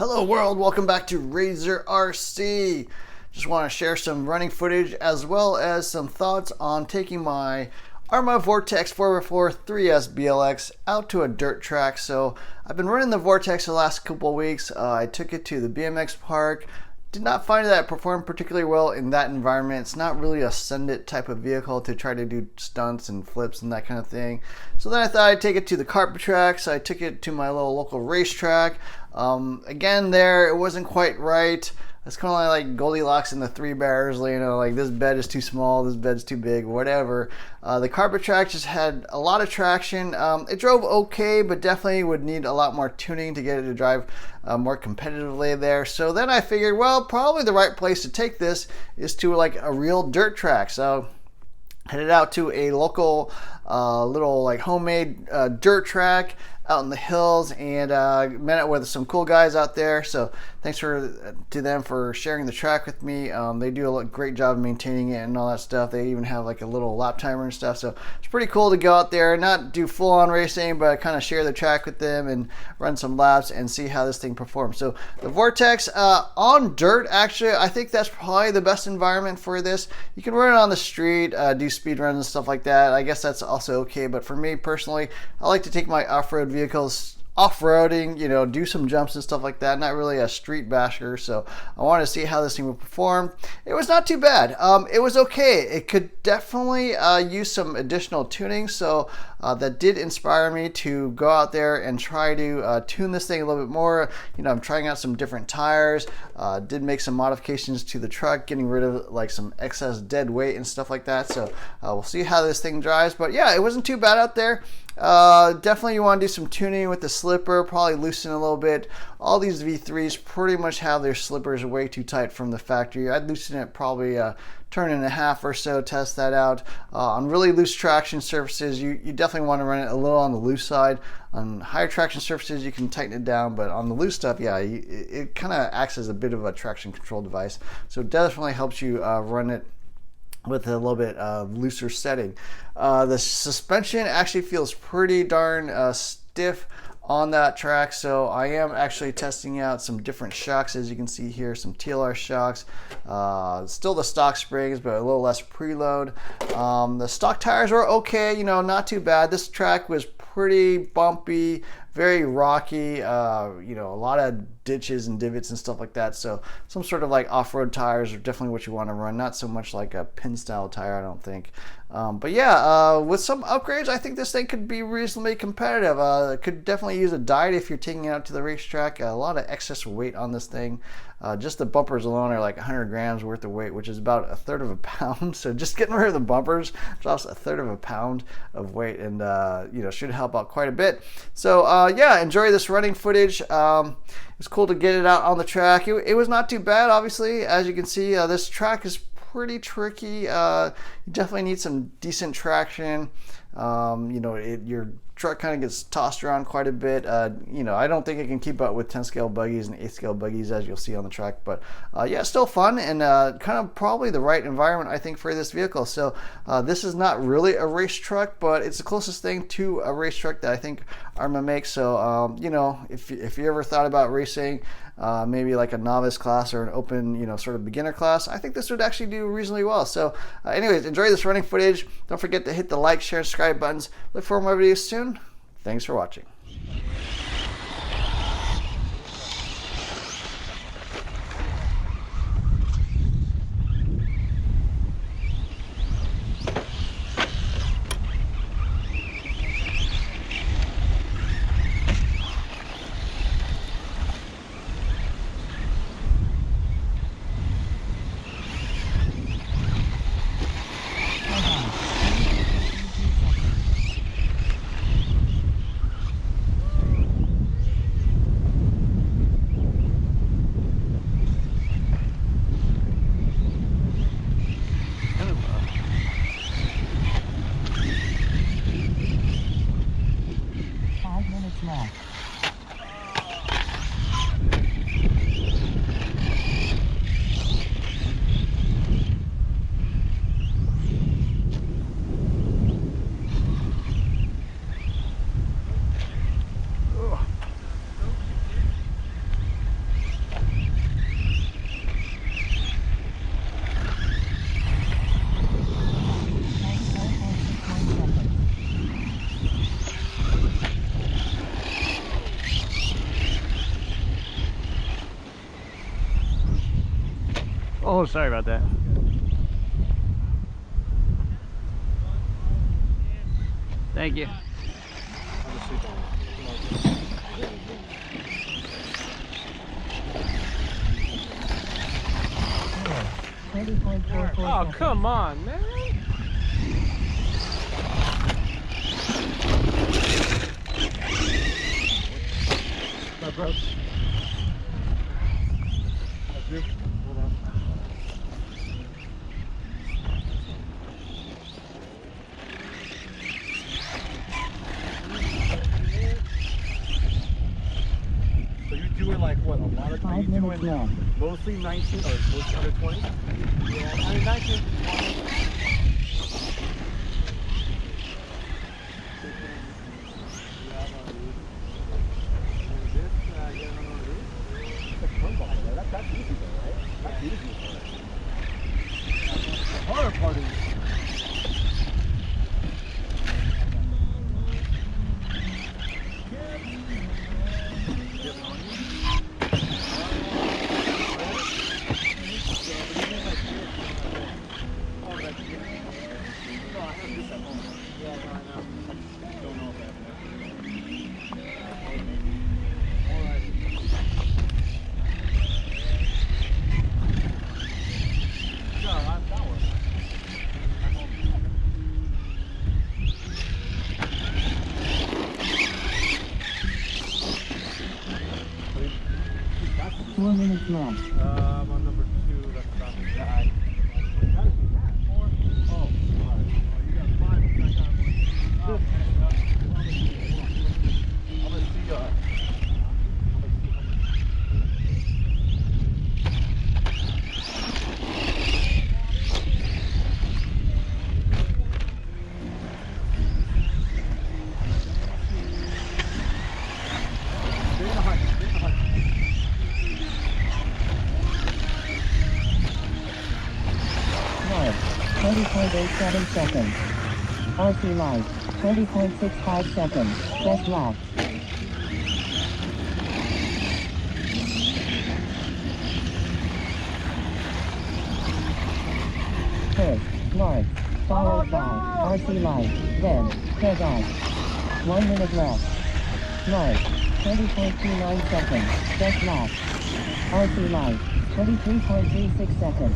Hello world, welcome back to Razor RC. Just want to share some running footage as well as some thoughts on taking my Arrma Vorteks 4x4 3S BLX out to a dirt track. So I've been running the Vortex the last couple of weeks. I took it to the BMX park. Did not find that it performed particularly well in that environment. It's not really a send it type of vehicle to try to do stunts and flips and that kind of thing. So then I thought I'd take it to the carpet track. So I took it to my little local racetrack. Again, there it wasn't quite right. It's kind of like Goldilocks and the Three Bears, you know, like this bed is too small, this bed's too big, whatever. The carpet track just had a lot of traction. It drove okay, but definitely would need a lot more tuning to get it to drive more competitively there. So then I figured, well, probably the right place to take this is to like a real dirt track. So headed out to a local little like homemade dirt track out in the hills, and met up with some cool guys out there. So thanks to them for sharing the track with me. They do a great job of maintaining it and all that stuff. They even have like a little lap timer and stuff. So it's pretty cool to go out there, not do full on racing, but kind of share the track with them and run some laps and see how this thing performs. So the Vortex on dirt, actually, I think that's probably the best environment for this. You can run it on the street, do speed runs and stuff like that. I guess that's also okay. But for me personally, I like to take my off-road vehicles off-roading, you know, do some jumps and stuff like that. Not really a street basher, so I wanted to see how this thing would perform. It was not too bad. It was okay. It could definitely use some additional tuning, so that did inspire me to go out there and try to tune this thing a little bit more. You know, I'm trying out some different tires, did make some modifications to the truck, getting rid of like some excess dead weight and stuff like that. So we'll see how this thing drives, but yeah, it wasn't too bad out there. Definitely you want to do some tuning with the slipper, probably loosen a little bit. All these V3s pretty much have their slippers way too tight from the factory. I'd loosen it probably a turn and a half or so, test that out. On really loose traction surfaces, you definitely want to run it a little on the loose side. On higher traction surfaces, you can tighten it down, but on the loose stuff, yeah, it kind of acts as a bit of a traction control device. So it definitely helps you run it with a little bit looser setting. The suspension actually feels pretty darn stiff on that track, so I am actually testing out some different shocks. As you can see here, some TLR shocks, still the stock springs, but a little less preload. The stock tires were okay, you know, not too bad. This track was pretty bumpy, very rocky, you know, a lot of ditches and divots and stuff like that. So some sort of like off-road tires are definitely what you want to run, not so much like a pin style tire, I don't think. But yeah, with some upgrades, I think this thing could be reasonably competitive. It could definitely use a diet if you're taking it out to the racetrack. A lot of excess weight on this thing. Just the bumpers alone are like 100 grams worth of weight, which is about a third of a pound. So just getting rid of the bumpers drops a third of a pound of weight, and you know, should help out quite a bit. So yeah, enjoy this running footage. It was cool to get it out on the track. It was not too bad, obviously. As you can see, this track is pretty tricky. You definitely need some decent traction. You know, your truck kind of gets tossed around quite a bit. You know, I don't think it can keep up with 10 scale buggies and 8 scale buggies, as you'll see on the track, but yeah, still fun and kind of probably the right environment, I think, for this vehicle. So this is not really a race truck, but it's the closest thing to a race truck that I think Arrma makes. So you know, if you ever thought about racing, maybe like a novice class or an open, you know, sort of beginner class, I think this would actually do reasonably well. So anyways, enjoy this running footage. Don't forget to hit the like, share, and subscribe buttons. Look for more videos soon. Thanks for watching. Oh, sorry about that. Thank you. Oh, come on, man. Bro. That's you. Hold on. So you doing like what? A lot of are you doing mostly 19 or mostly under 20? Yeah, I mean 19 to 20. That's easy though, right? That's easy. The harder part is left. On number 2, that's about the guy. Oh, alright. You got 5. I'm gonna see Stay in the hunt. 20.87 seconds. RC light, 20.65 seconds. Best lap. First, north, followed by RC light, then, head on. 1 minute left. North, 20.29 seconds. Best lap. RC light, 23.36 seconds.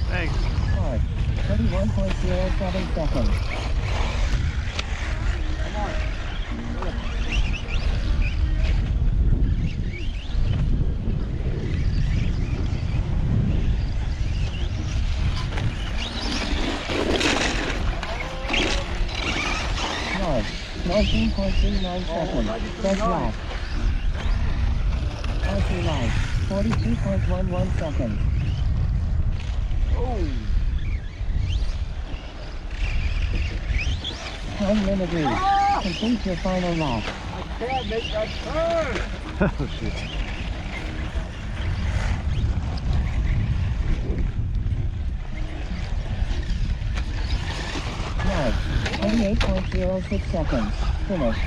Thanks. 21.07 seconds. Come on. North, 19.39 seconds. Best lap. RC light, 42.11 seconds. Oh. 10 minute lead. Complete your final lap. I can't make that turn. Oh shit. North, 28.06 seconds. Finish.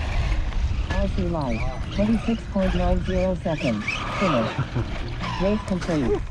RC light, 26.90 seconds. Finish. Race complete.